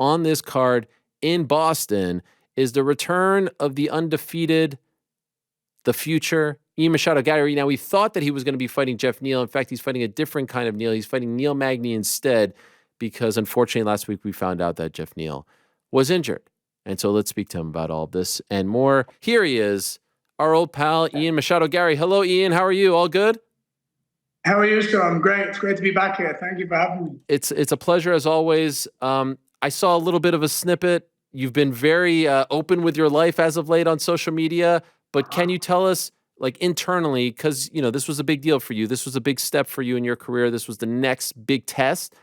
on this card in Boston is the return of the undefeated, the future, Machado Garry. Now, we thought that he was going to be fighting Geoff Neal. In fact, he's fighting a different kind of Neal. He's fighting Neil Magny instead because, unfortunately, last week we found out that Geoff Neal was injured. And so let's speak to him about all this and more. Here he is, our old pal, Machado Garry. Hello, Ian. How are you? All good? How are you, sir? I'm great. It's great to be back here. Thank you for having me. It's a pleasure, as always. I saw a little bit of a snippet. You've been very open with your life as of late on social media. But can you tell us, like, internally, because, you know, this was a big deal for you. This was a big step for you in your career. This was the next big test.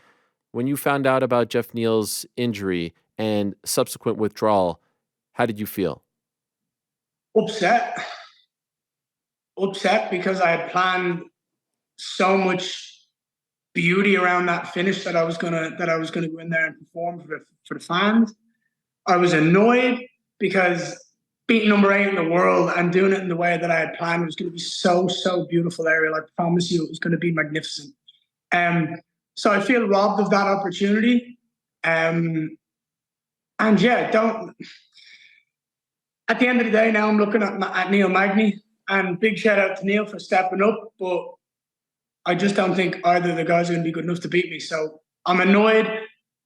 When you found out about Geoff Neal's injury and subsequent withdrawal, how did you feel? Upset because I had planned so much beauty around that finish that I was gonna go in there and perform for the fans. I was annoyed because beating number 8 in the world and doing it in the way that I had planned was going to be so beautiful, Ariel. I promise you, it was going to be magnificent. So I feel robbed of that opportunity. And yeah, at the end of the day, now I'm looking at Neil Magny, and big shout out to Neil for stepping up, but I just don't think either of the guys are going to be good enough to beat me. So I'm annoyed,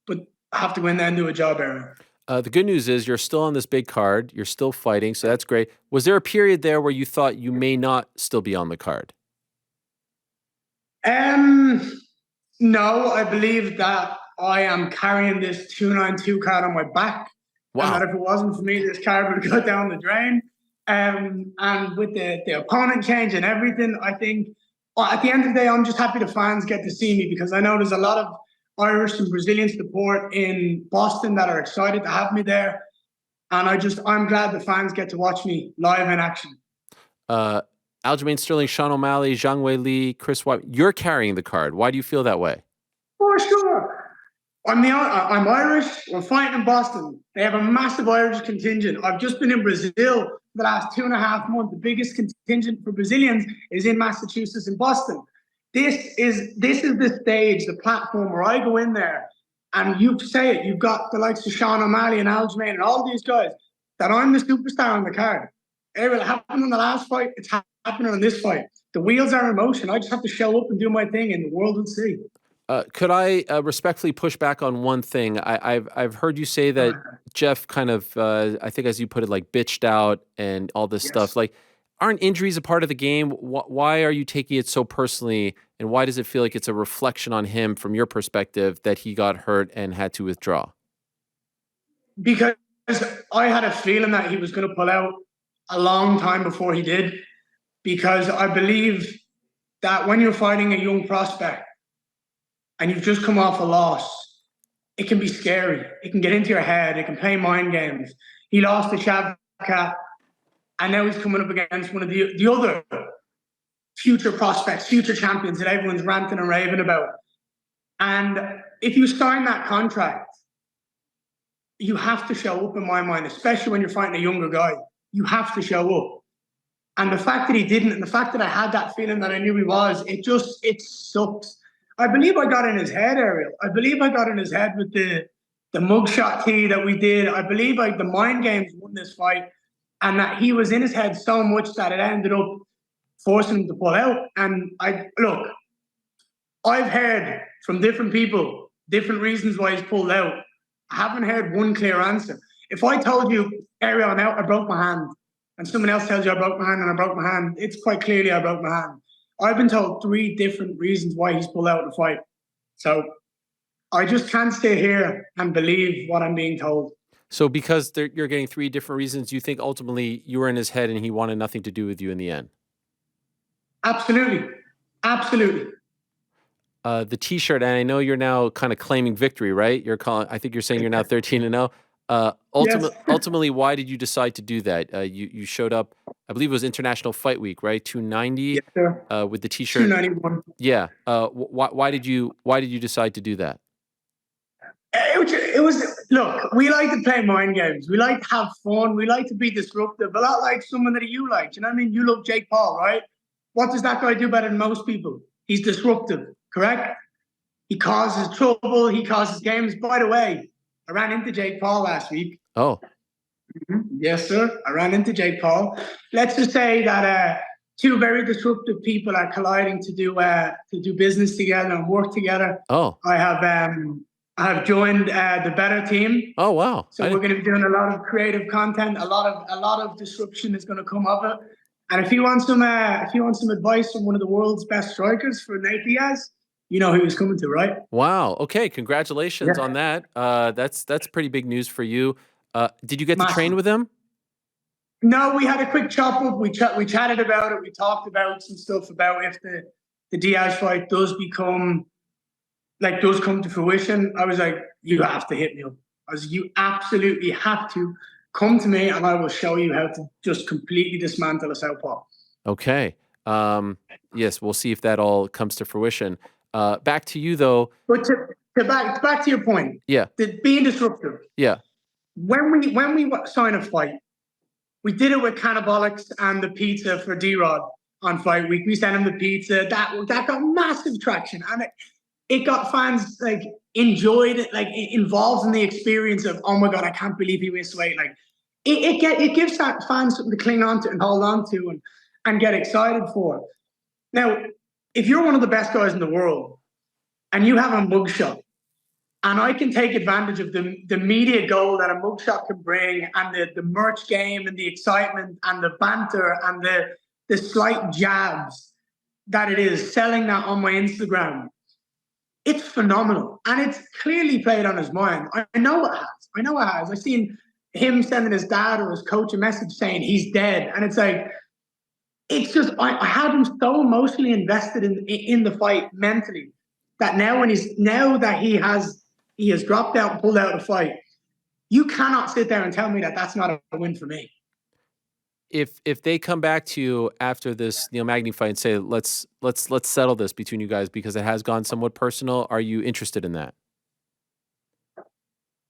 but I have to go in there and do a job, Aaron. The good news is you're still on this big card. You're still fighting, so that's great. Was there a period there where you thought you may not still be on the card? No, I believe that I am carrying this 292 card on my back. Wow. And that if it wasn't for me, this card would go down the drain. And with the opponent change and everything, I think, well, at the end of the day, I'm just happy the fans get to see me, because I know there's a lot of Irish and Brazilian support in Boston that are excited to have me there. And I'm glad the fans get to watch me live in action. Aljamain Sterling, Sean O'Malley, Zhang Wei Li, Chris White, you're carrying the card. Why do you feel that way? For sure. I'm Irish. We're fighting in Boston. They have a massive Irish contingent. I've just been in Brazil for the last 2.5 months. The biggest contingent for Brazilians is in Massachusetts and Boston. This is the stage, the platform where I go in there, and you say it. You've got the likes of Sean O'Malley and Aljamain and all these guys, that I'm the superstar on the card. It happened in the last fight. It's happening in this fight. The wheels are in motion. I just have to show up and do my thing, and the world will see. Could I respectfully push back on one thing? I've heard you say that Geoff kind of, I think as you put it, like bitched out and all this stuff. Like, aren't injuries a part of the game? Why are you taking it so personally, and why does it feel like it's a reflection on him from your perspective that he got hurt and had to withdraw? Because I had a feeling that he was going to pull out a long time before he did, because I believe that when you're fighting a young prospect and you've just come off a loss, it can be scary. It can get into your head. It can play mind games. He lost to Shavkat, and now he's coming up against one of the other future prospects, future champions that everyone's ranting and raving about. And if you sign that contract, you have to show up, in my mind, especially when you're fighting a younger guy. You have to show up. And the fact that he didn't, and the fact that I had that feeling that I knew he was, it sucks. I believe I got in his head, Ariel. I believe I got in his head with the mugshot tee that we did. I believe the mind games won this fight, and that he was in his head so much that it ended up forcing him to pull out. And I've heard from different people, different reasons why he's pulled out. I haven't heard one clear answer. If I told you, Ariel, now I broke my hand, and someone else tells you I broke my hand and I broke my hand, it's quite clearly I broke my hand. I've been told 3 different reasons why he's pulled out of the fight. So I just can't stay here and believe what I'm being told. So because you're getting 3 different reasons, you think ultimately you were in his head and he wanted nothing to do with you in the end? Absolutely. Absolutely. The T-shirt, and I know you're now kind of claiming victory, right? I think you're saying you're now 13-0. Ultimately, why did you decide to do that? You showed up, I believe it was International Fight Week, right? 290 with the T-shirt. 291. Yeah. Why did you decide to do that? It was, look, we like to play mind games. We like to have fun. We like to be disruptive. A lot like someone that you like. You know what I mean? You love Jake Paul, right? What does that guy do better than most people? He's disruptive, correct? He causes trouble. He causes games. By the way, I ran into Jake Paul last week. Oh. Yes, sir. I ran into Jake Paul. Let's just say that two very disruptive people are colliding to do business together and work together. Oh. I have joined the Better team. Oh, wow. So we're going to be doing a lot of creative content. A lot of disruption is going to come of it. And if you want some advice from one of the world's best strikers for Nate Diaz, you know who he's coming to, right? Wow. Okay. Congratulations on that. That's pretty big news for you. Did you get to train with him? No, we had a quick chop up. We chatted about it. We talked about some stuff about if the Diaz fight does come to fruition. I was like, you have to hit me up. I was, you absolutely have to come to me, and I will show you how to just completely dismantle a southpaw. Okay. Yes, we'll see if that all comes to fruition. Back to you though. But back to your point. Yeah. Being disruptive. Yeah. When we sign a fight, we did it with Cannibalics and the pizza for D-Rod on fight week. We sent him the pizza. That got massive traction, and it got fans like enjoyed it, like involved in the experience of, oh my God, I can't believe he missed weight. Like it gives that fans something to cling on to and hold on to and get excited for. Now, if you're one of the best guys in the world and you have a mugshot, and I can take advantage of the media goal that a mugshot can bring, and the merch game and the excitement and the banter and the slight jabs that it is selling that on my Instagram, it's phenomenal. And it's clearly played on his mind. I know it has. I've seen him sending his dad or his coach a message saying he's dead. And it's like, it's just, I had him so emotionally invested in the fight mentally that now that he has dropped out and pulled out of the fight, you cannot sit there and tell me that that's not a win for me. If they come back to you after this Neil Magny fight and say, let's settle this between you guys because it has gone somewhat personal, are you interested in that?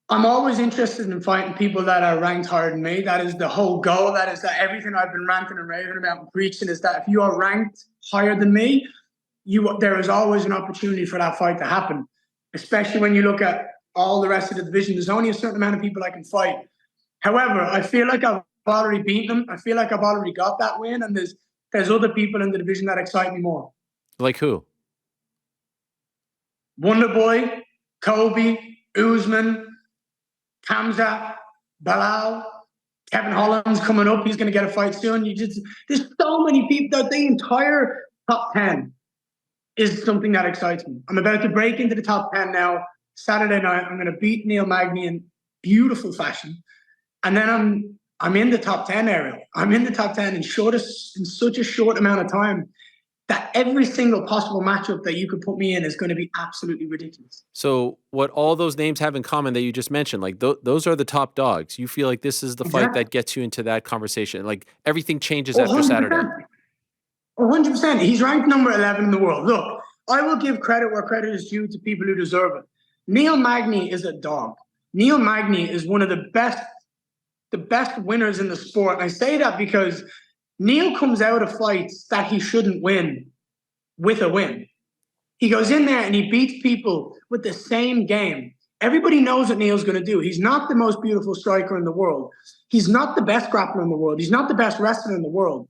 I'm always interested in fighting people that are ranked higher than me. That is the whole goal. That is that everything I've been ranting and raving about and preaching is that if you are ranked higher than me, there is always an opportunity for that fight to happen. Especially when you look at all the rest of the division, there's only a certain amount of people I can fight. However, I feel like I've already beaten them. I feel like I've already got that win, and there's other people in the division that excite me more. Like who? Wonderboy, Kobe, Usman, Kamzat, Bilal, Kevin Holland's coming up. He's going to get a fight soon. There's so many people. The entire top 10 is something that excites me. I'm about to break into the top 10 now. Saturday night, I'm going to beat Neil Magny in beautiful fashion. And then I'm in the top 10 area. I'm in the top 10 in such a short amount of time that every single possible matchup that you could put me in is going to be absolutely ridiculous. So what all those names have in common that you just mentioned, like those are the top dogs. You feel like this is the fight that gets you into that conversation. Like everything changes after Saturday. 100%. He's ranked number 11 in the world. Look, I will give credit where credit is due to people who deserve it. Neil Magny is a dog. Neil Magny is one of the best winners in the sport. And I say that because Neil comes out of fights that he shouldn't win with a win. He goes in there and he beats people with the same game. Everybody knows what Neil's going to do. He's not the most beautiful striker in the world. He's not the best grappler in the world. He's not the best wrestler in the world.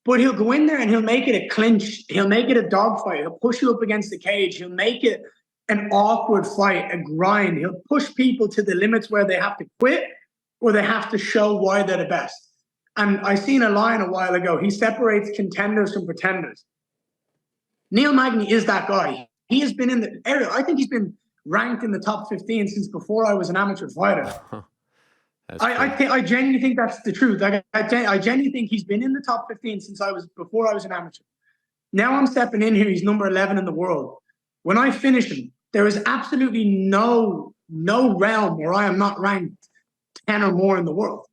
But he'll go in there and he'll make it a clinch. He'll make it a dogfight. He'll push you up against the cage. He'll make it an awkward fight, a grind. He'll push people to the limits where they have to quit or they have to show why they're the best. And I seen a line a while ago. He separates contenders from pretenders. Neil Magny is that guy. He has been in the area. I think he's been ranked in the top 15 since before I was an amateur fighter. I genuinely think that's the truth. I genuinely think he's been in the top 15 since before I was an amateur. Now I'm stepping in here. He's number 11 in the world. When I finish him, there is absolutely no realm where I am not ranked 10 or more in the world.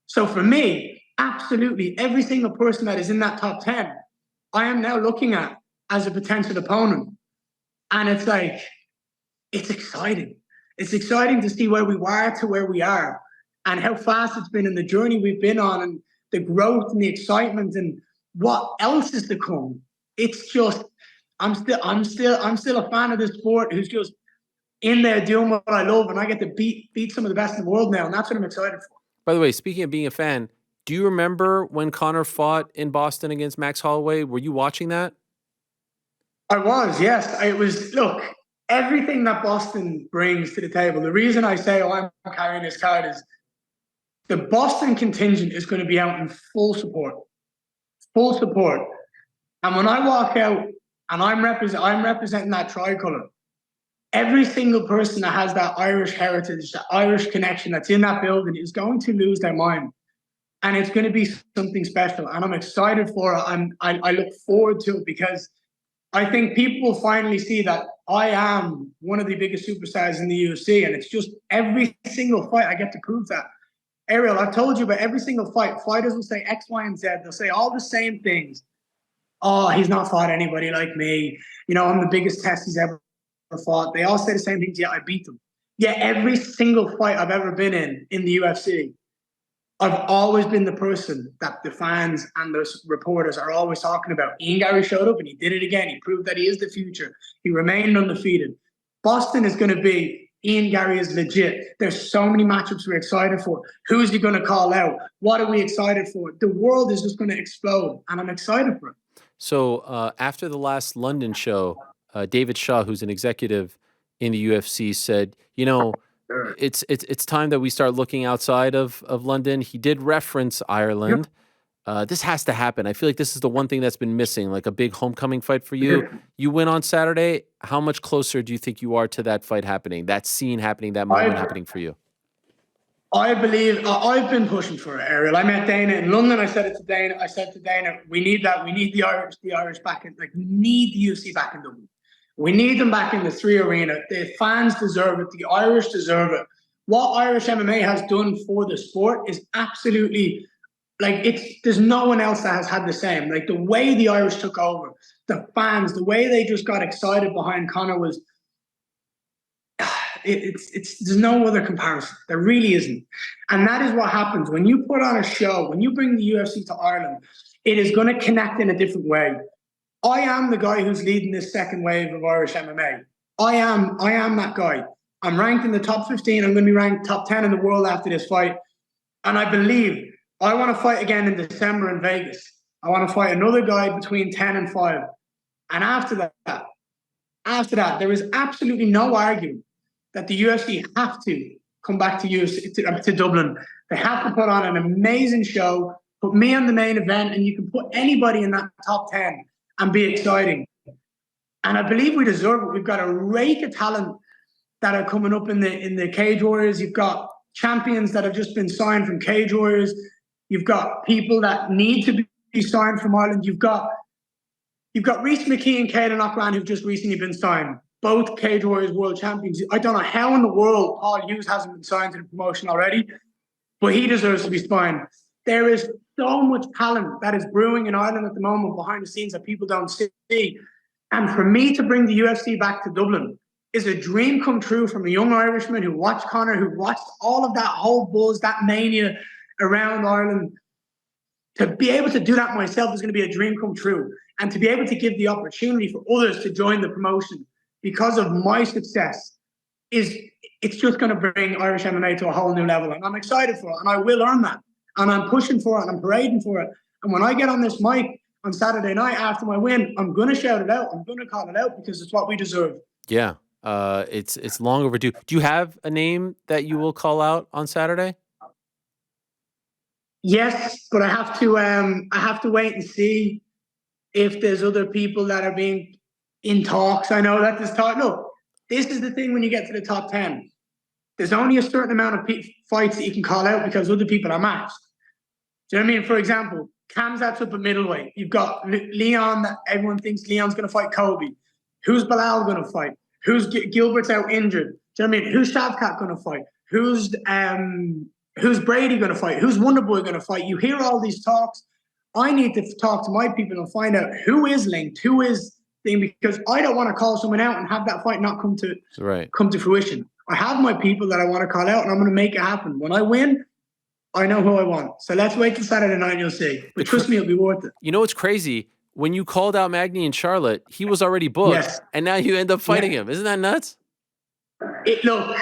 So for me, absolutely every single person that is in that top 10, I am now looking at as a potential opponent. And it's like, it's exciting. It's exciting to see where we were to where we are and how fast it's been in the journey we've been on and the growth and the excitement and what else is to come. It's just, I'm still a fan of this sport who's just in there doing what I love, and I get to beat some of the best in the world now, and that's what I'm excited for. By the way, speaking of being a fan, do you remember when Conor fought in Boston against Max Holloway? Were you watching that? I was, yes. I was, look, everything that Boston brings to the table. The reason I say, oh, I'm carrying this card is the Boston contingent is going to be out in full support. Full support. And when I walk out and I'm representing that tricolor, every single person that has that Irish heritage, that Irish connection that's in that building is going to lose their mind. And it's going to be something special. And I'm excited for it. I look forward to it because I think people will finally see that I am one of the biggest superstars in the UFC. And it's just every single fight I get to prove that. Ariel, I've told you about every single fight. Fighters will say X, Y, and Z. They'll say all the same things. Oh, he's not fought anybody like me. You know, I'm the biggest test he's ever fought. They all say the same things. Yeah, I beat them. Yeah, every single fight I've ever been in the UFC, I've always been the person that the fans and the reporters are always talking about. Ian Garry showed up and he did it again. He proved that he is the future. He remained undefeated. Boston is going to be Ian Garry is legit. There's so many matchups we're excited for. Who's he going to call out? What are we excited for? The world is just going to explode, and I'm excited for it. So after the last London show, David Shaw, who's an executive in the UFC, said, you know, it's time that we start looking outside of London. He did reference Ireland. This has to happen. I feel like this is the one thing that's been missing, like a big homecoming fight for you. You win on Saturday. How much closer do you think you are to that fight happening, that scene happening, that moment happening for you? I believe I've been pushing for it, Ariel. I met Dana in London. I said to Dana, we need that. We need the Irish back in, like, we need the UFC back in Dublin. We need them back in the 3 Arena. The fans deserve it. The Irish deserve it. What Irish MMA has done for the sport is absolutely, like, there's no one else that has had the same. Like, the way the Irish took over, the fans, the way they just got excited behind Conor was, there's no other comparison. There really isn't. And that is what happens when you put on a show, when you bring the UFC to Ireland, it is going to connect in a different way. I am the guy who's leading this second wave of Irish MMA. I am that guy. I'm ranked in the top 15. I'm going to be ranked top 10 in the world after this fight. And I believe I want to fight again in December in Vegas. I want to fight another guy between 10 and 5. And after that, there is absolutely no argument that the UFC have to come back to Dublin. They have to put on an amazing show, put me on the main event, and you can put anybody in that top 10 and be exciting. And I believe we deserve it. We've got a rake of talent that are coming up in the Cage Warriors. You've got champions that have just been signed from Cage Warriors. You've got people that need to be signed from Ireland. You've got Rhys McKee and Caden O'Clan who've just recently been signed. Both Cage Warriors world champions. I don't know how in the world Paul Hughes hasn't been signed to the promotion already, but he deserves to be signed. There is so much talent that is brewing in Ireland at the moment behind the scenes that people don't see. And for me to bring the UFC back to Dublin is a dream come true from a young Irishman who watched Conor, who watched all of that whole buzz, that mania around Ireland. To be able to do that myself is going to be a dream come true. And to be able to give the opportunity for others to join the promotion because of my success it's just going to bring Irish MMA to a whole new level. And I'm excited for it. And I will earn that. And I'm pushing for it. And I'm parading for it. And when I get on this mic on Saturday night after my win, I'm going to shout it out. I'm going to call it out because it's what we deserve. Yeah. It's long overdue. Do you have a name that you will call out on Saturday? Yes, but I have to wait and see if there's other people that are being in talks. I know that there's talk. Look, this is the thing when you get to the top 10. There's only a certain amount of fights that you can call out because other people are matched. Do you know what I mean? For example, Khamzat's up at middleweight. You've got Leon, that everyone thinks Leon's going to fight Kobe. Who's Bilal going to fight? Who's Gilbert's out injured? Do you know what I mean? Who's Shavkat going to fight? Who's Brady going to fight? Who's Wonderboy going to fight? You hear all these talks. I need to talk to my people and find out who is linked, who is thing, because I don't want to call someone out and have that fight not come to fruition. I have my people that I want to call out, and I'm going to make it happen. When I win, I know who I want. So let's wait till Saturday night and you'll see. But trust me, it'll be worth it. You know what's crazy? When you called out Magny in Charlotte, he was already booked, and now you end up fighting him. Isn't that nuts? Look,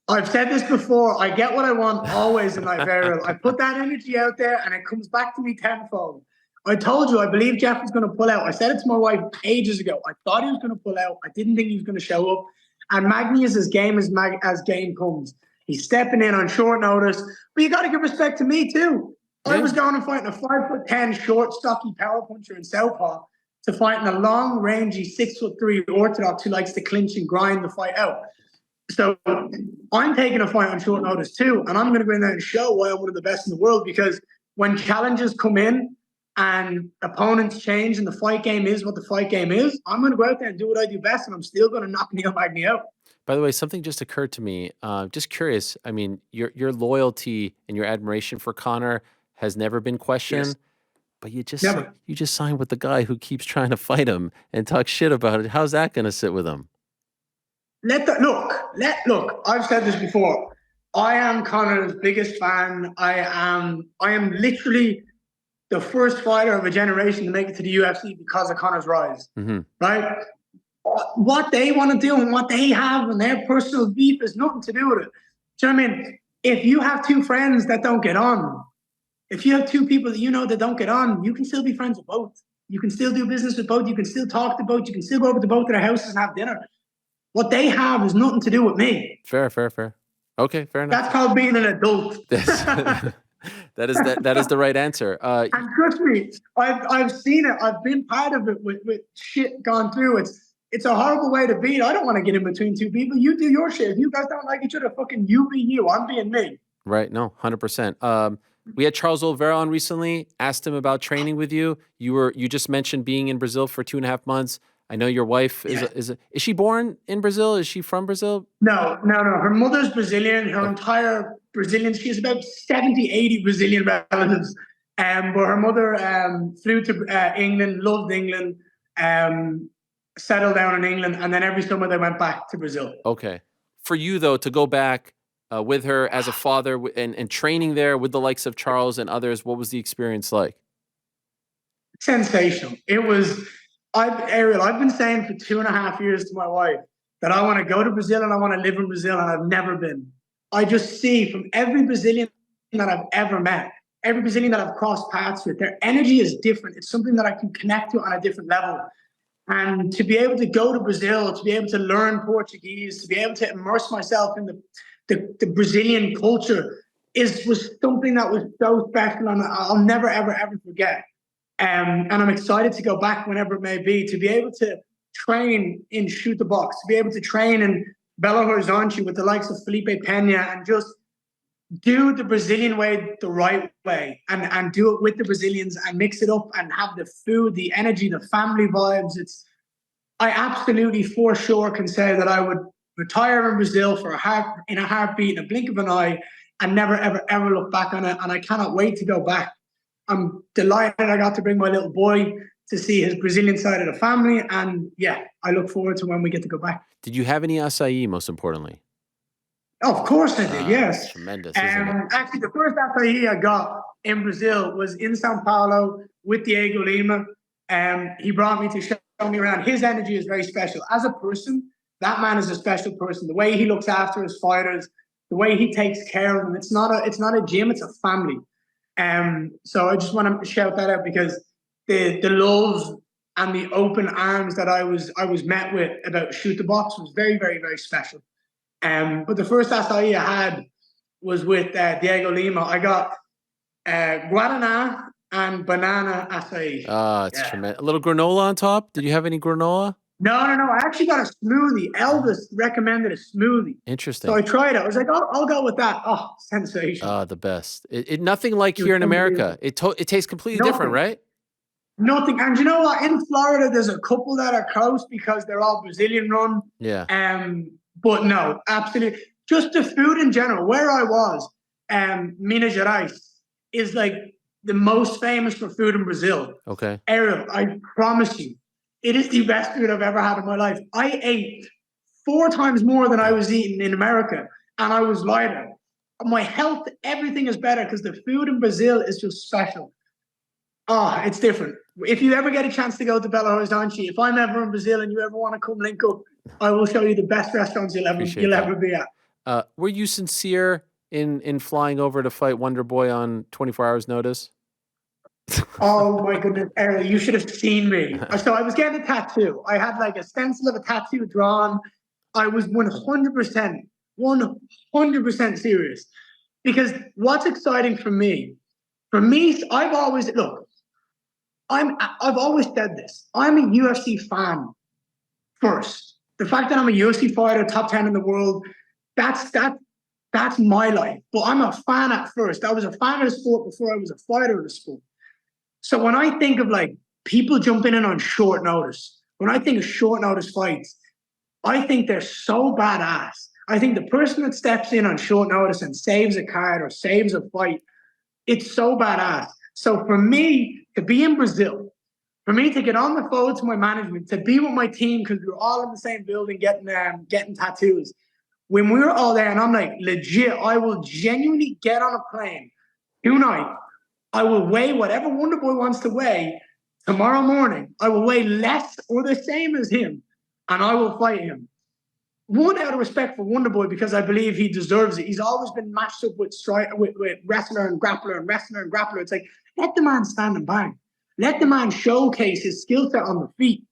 I've said this before. I get what I want always in life, Ariel. I put that energy out there and it comes back to me tenfold. I told you, I believe Geoff was going to pull out. I said it to my wife ages ago. I thought he was going to pull out. I didn't think he was going to show up. And Magny is as game as game comes. He's stepping in on short notice. But you got to give respect to me, too. Yeah. I was going and fighting a 5'10" short, stocky power puncher in Southpaw to fighting a long, rangy 6'3" orthodox who likes to clinch and grind the fight out. So I'm taking a fight on short notice too, and I'm going to go in there and show why I'm one of the best in the world, because when challenges come in and opponents change and the fight game is what the fight game is, I'm going to go out there and do what I do best, and I'm still going to knock Neil Magny out. By the way, something just occurred to me. Just curious. I mean, your loyalty and your admiration for Conor has never been questioned. Yes. But you just signed with the guy who keeps trying to fight him and talk shit about it. How's that going to sit with him? Look, I've said this before. I am Conor's biggest fan. I am literally the first fighter of a generation to make it to the UFC because of Conor's rise. Mm-hmm. Right? What they want to do and what they have and their personal beef has nothing to do with it. Do you know what I mean? If you have two friends that don't get on, if you have two people that you know that don't get on, you can still be friends with both. You can still do business with both. You can still talk to both. You can still go over to both of their houses and have dinner. What they have is nothing to do with me. Fair. Okay, fair enough. That's called being an adult. that is the right answer. And trust me, I've seen it. I've been part of it with shit gone through. It's a horrible way to be. I don't want to get in between two people. You do your shit. If you guys don't like each other, fucking you be you. I'm being me. Right. No, 100%. We had Charles Oliveira on recently. Asked him about training with you. You just mentioned being in Brazil for 2.5 months. I know your wife is she born in Brazil? Is she from Brazil? No. Her mother's Brazilian. Her entire Brazilian. She has about 70, 80 Brazilian relatives. But her mother flew to England, loved England, settled down in England, and then every summer they went back to Brazil. Okay. For you, though, to go back with her as a father and training there with the likes of Charles and others, what was the experience like? Sensational. It was... Ariel, I've been saying for 2.5 years to my wife that I want to go to Brazil and I want to live in Brazil, and I've never been. I just see from every Brazilian that I've ever met, every Brazilian that I've crossed paths with, their energy is different. It's something that I can connect to on a different level. And to be able to go to Brazil, to be able to learn Portuguese, to be able to immerse myself in the Brazilian culture was something that was so special, and I'll never, ever, ever forget. And I'm excited to go back whenever it may be, to be able to train in shoot the box, to be able to train in Belo Horizonte with the likes of Felipe Pena, and just do the Brazilian way the right way, and do it with the Brazilians and mix it up and have the food, the energy, the family vibes. I absolutely for sure can say that I would retire in Brazil in a heartbeat, in a blink of an eye, and never, ever, ever look back on it. And I cannot wait to go back. I'm delighted I got to bring my little boy to see his Brazilian side of the family. And yeah, I look forward to when we get to go back. Did you have any acai, most importantly? Oh, of course I did, yes. Tremendous, isn't it? Actually, the first acai I got in Brazil was in Sao Paulo with Diego Lima. He brought me to show me around. His energy is very special. As a person, that man is a special person. The way he looks after his fighters, the way he takes care of them. It's not a gym, it's a family. So I just want to shout that out, because the love and the open arms that I was met with about Shoot the Box was very, very, very special. But the first acai I had was with Diego Lima. I got guaraná and banana acai. It's tremendous. A little granola on top. Did you have any granola? No. I actually got a smoothie. Elvis recommended a smoothie. Interesting. So I tried it. I was like, I'll go with that. Oh, sensational. The best. It nothing like here in America. It tastes completely different, right? Nothing. And you know what? In Florida, there's a couple that are close because they're all Brazilian run. Yeah. But no, absolutely. Just the food in general. Where I was, Minas Gerais is like the most famous for food in Brazil. Okay. Ariel, I promise you, it is the best food I've ever had in my life. I ate 4 times more than I was eating in America, and I was lighter. My health, everything is better because the food in Brazil is just special. Oh, it's different. If you ever get a chance to go to Belo Horizonte, if I'm ever in Brazil and you ever want to come link up, I will show you the best restaurants Appreciate you'll that. ever be at. Were you sincere in flying over to fight Wonderboy on 24 hours notice? Oh my goodness, Errol, you should have seen me. So I was getting a tattoo. I had like a stencil of a tattoo drawn. I was 100% serious. Because what's exciting for me, I've always look, I've always said this. I'm a UFC fan first. The fact that I'm a UFC fighter, top 10 in the world, that's my life. But I'm a fan at first. I was a fan of the sport before I was a fighter of the sport. So when I think of like people jumping in on short notice, when I think of short notice fights, I think they're so badass. I think the person that steps in on short notice and saves a card or saves a fight, it's so badass. So for me to be in Brazil, for me to get on the phone to my management, to be with my team because we were all in the same building getting tattoos. When we were all there, and I'm like, legit, I will genuinely get on a plane tonight. I will weigh whatever Wonderboy wants to weigh tomorrow morning. I will weigh less or the same as him, and I will fight him. One, out of respect for Wonderboy, because I believe he deserves it. He's always been matched up with wrestler and grappler and wrestler and grappler. It's like, let the man stand and bang. Let the man showcase his skill set on the feet.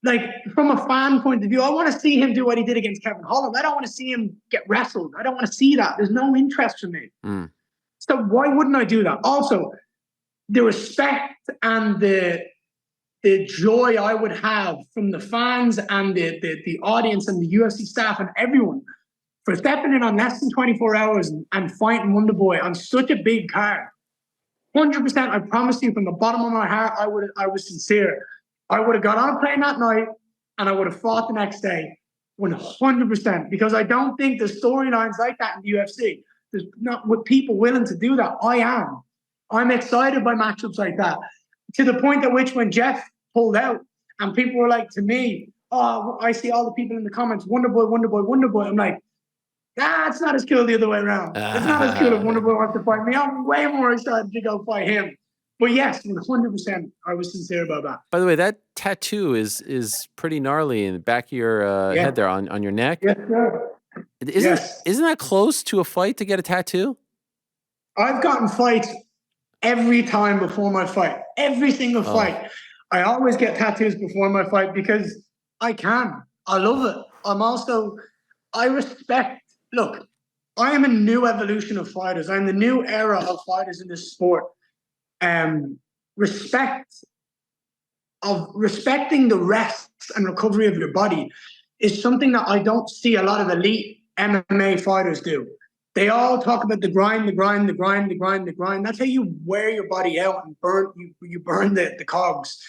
Like, from a fan point of view, I want to see him do what he did against Kevin Holland. I don't want to see him get wrestled. I don't want to see that. There's no interest for me. So why wouldn't I do that? Also, the respect and the joy I would have from the fans and the audience and the UFC staff and everyone for stepping in on less than 24 hours and fighting Wonderboy on such a big card. 100%, I promise you from the bottom of my heart, I was sincere. I would have got on a plane that night and I would have fought the next day 100%, because I don't think there's storylines like that in the UFC. There's not with people willing to do that. I am. I'm excited by matchups like that, to the point at which when Geoff pulled out and people were like to me, oh, I see all the people in the comments, Wonderboy, Wonderboy, Wonderboy. I'm like, it's not as cool the other way around. It's not as cool if Wonderboy wants to fight me. I'm way more excited to go fight him. But yes, 100%, I was sincere about that. By the way, that tattoo is pretty gnarly in the back of your head there on your neck. Yes, sir. Isn't that close to a fight to get a tattoo? I've gotten fights every time before my fight. Every single fight. I always get tattoos before my fight because I can. I love it. I respect, look, I am a new evolution of fighters. I'm the new era of fighters in this sport. Respecting the rest and recovery of your body is something that I don't see a lot of elite MMA fighters do. They all talk about the grind. That's how you wear your body out and you burn the cogs.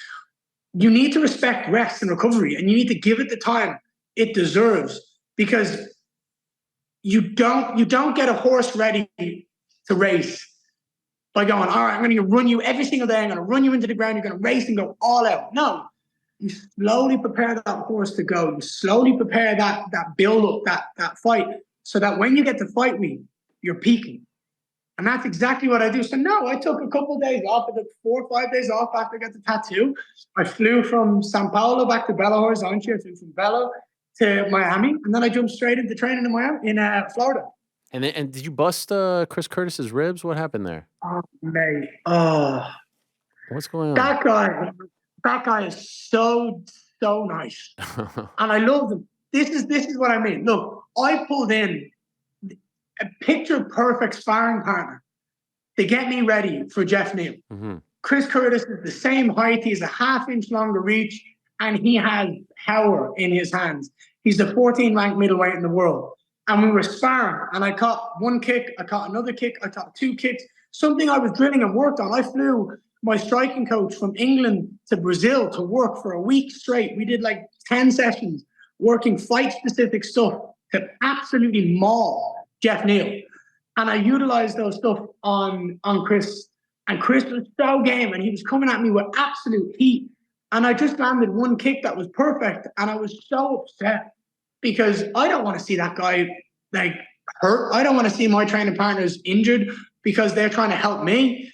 You need to respect rest and recovery, and you need to give it the time it deserves, because you don't get a horse ready to race by going, all right, I'm going to run you every single day. I'm going to run you into the ground. You're going to race and go all out. No, you slowly prepare that horse to go. You slowly prepare that build up, that fight, so that when you get to fight me, you're peaking. And that's exactly what I do. So no, I took a couple of days off. I took 4 or 5 days off after I got the tattoo. I flew from Sao Paulo back to Belo Horizonte. I flew from Belo to Miami, and then I jumped straight into training in Florida. And did you bust Chris Curtis's ribs? What happened there? Oh, mate. Oh, what's going on? That guy is so nice, and I love him. This is what I mean. Look, I pulled in a picture-perfect sparring partner to get me ready for Geoff Neal. Chris Curtis is the same height. He's a half-inch longer reach, and he has power in his hands. He's the 14th ranked middleweight in the world. And we were sparring, and I caught one kick, I caught another kick, I caught 2 kicks, something I was drilling and worked on. I flew my striking coach from England to Brazil to work for a week straight. We did like 10 sessions working fight-specific stuff to absolutely maul Geoff Neal. And I utilized those stuff on Chris. And Chris was so game, and he was coming at me with absolute heat. And I just landed one kick that was perfect. And I was so upset because I don't want to see that guy like hurt. I don't want to see my training partners injured because they're trying to help me.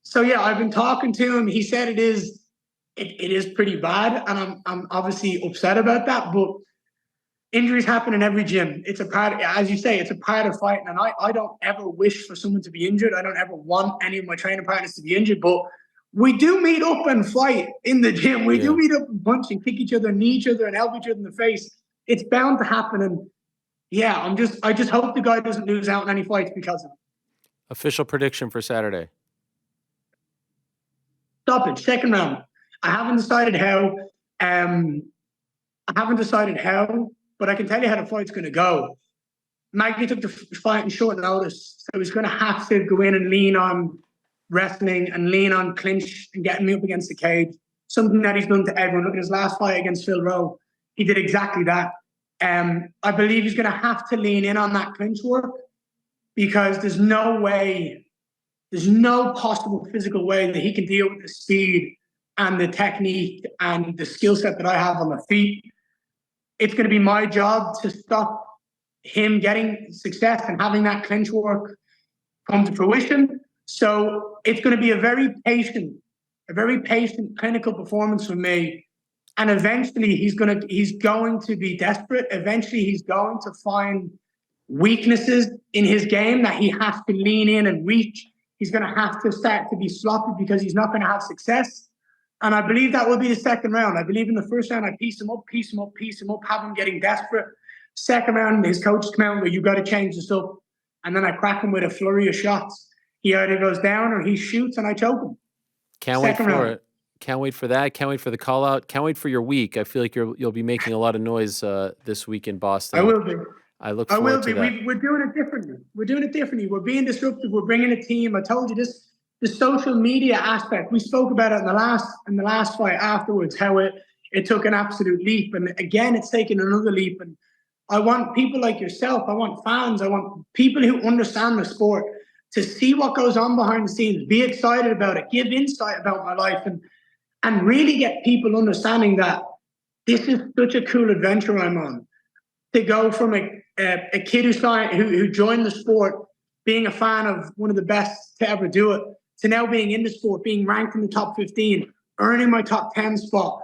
So yeah, I've been talking to him. He said it is pretty bad, and I'm obviously upset about that. But injuries happen in every gym. It's a part, as you say, it's a part of fighting. And I don't ever wish for someone to be injured. I don't ever want any of my training partners to be injured. But we do meet up and fight in the gym. We do meet up and punch and kick each other, knee each other, and help each other in the face. It's bound to happen. And yeah, I just hope the guy doesn't lose out in any fights because of it. Official prediction for Saturday. Stoppage, second round. I haven't decided how. But I can tell you how the fight's going to go. Magny took the fight in short notice, so he's going to have to go in and lean on wrestling and lean on clinch and getting me up against the cage. Something that he's done to everyone. Look at his last fight against Phil Rowe. He did exactly that. I believe he's going to have to lean in on that clinch work because there's no possible physical way that he can deal with the speed and the technique and the skill set that I have on the feet. It's going to be my job to stop him getting success and having that clinch work come to fruition. So it's going to be a very patient, clinical performance from me. And eventually he's going to be desperate. Eventually he's going to find weaknesses in his game that he has to lean in and reach. He's going to have to start to be sloppy because he's not going to have success. And I believe that will be the second round. I believe in the first round, I piece him up, have him getting desperate. Second round, his coaches come out and go, you got to change this up. And then I crack him with a flurry of shots. He either goes down or he shoots and I choke him. Can't wait for it. Can't wait for that. Can't wait for the call out. Can't wait for your week. I feel like you'll be making a lot of noise this week in Boston. I will be. I look forward to that. We're doing it differently. We're being disruptive. We're bringing a team. I told you this. The social media aspect, we spoke about it in the last fight afterwards, how it took an absolute leap. And again, it's taken another leap. And I want people like yourself, I want fans, I want people who understand the sport to see what goes on behind the scenes, be excited about it, give insight about my life, and really get people understanding that this is such a cool adventure I'm on. To go from a kid who joined the sport, being a fan of one of the best to ever do it, to now being in the sport, being ranked in the top 15, earning my top 10 spot,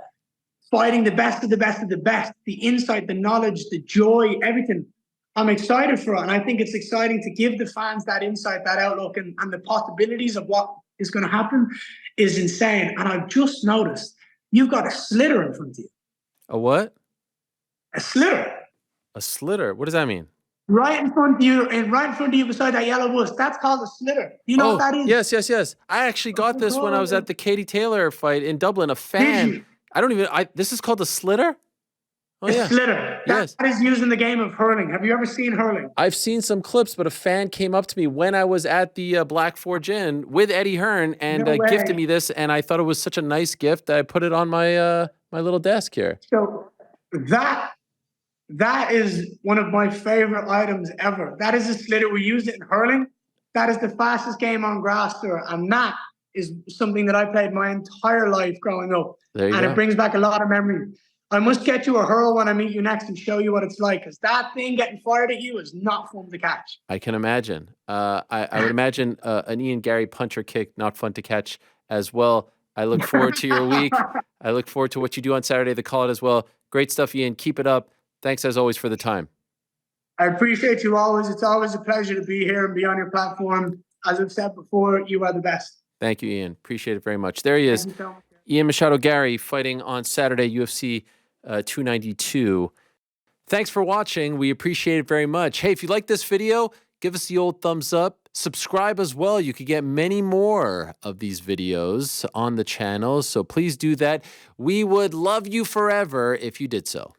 fighting the best of the best of the best, the insight, the knowledge, the joy, everything. I'm excited for it. And I think it's exciting to give the fans that insight, that outlook, and the possibilities of what is going to happen is insane. And I've just noticed you've got a slitter in front of you. A what? A slitter. A slitter? What does that mean? Right in front of you beside that yellow bus. That's called a slitter. You know what that is? Yes. I actually got this when I was at the Katie Taylor fight in Dublin. A fan. This is called a slitter? Oh, a slitter. That is used in the game of hurling. Have you ever seen hurling? I've seen some clips, but a fan came up to me when I was at the Black Forge Inn with Eddie Hearn and gifted me this, and I thought it was such a nice gift that I put it on my my little desk here. So that is one of my favorite items ever. That is a slitter. We use it in hurling. That is the fastest game on grass, sir. And that is something that I played my entire life growing up. There you go. It brings back a lot of memories. I must get you a hurl when I meet you next and show you what it's like, because that thing getting fired at you is not fun to catch. I can imagine. I would imagine an Ian Garry punch or kick, not fun to catch as well. I look forward to your week. I look forward to what you do on Saturday, the call it as well. Great stuff, Ian. Keep it up. Thanks, as always, for the time. I appreciate you always. It's always a pleasure to be here and be on your platform. As I've said before, you are the best. Thank you, Ian. Appreciate it very much. There he is, Ian Machado Garry, fighting on Saturday, UFC 292. Thanks for watching. We appreciate it very much. Hey, if you like this video, give us the old thumbs up. Subscribe as well. You could get many more of these videos on the channel, so please do that. We would love you forever if you did so.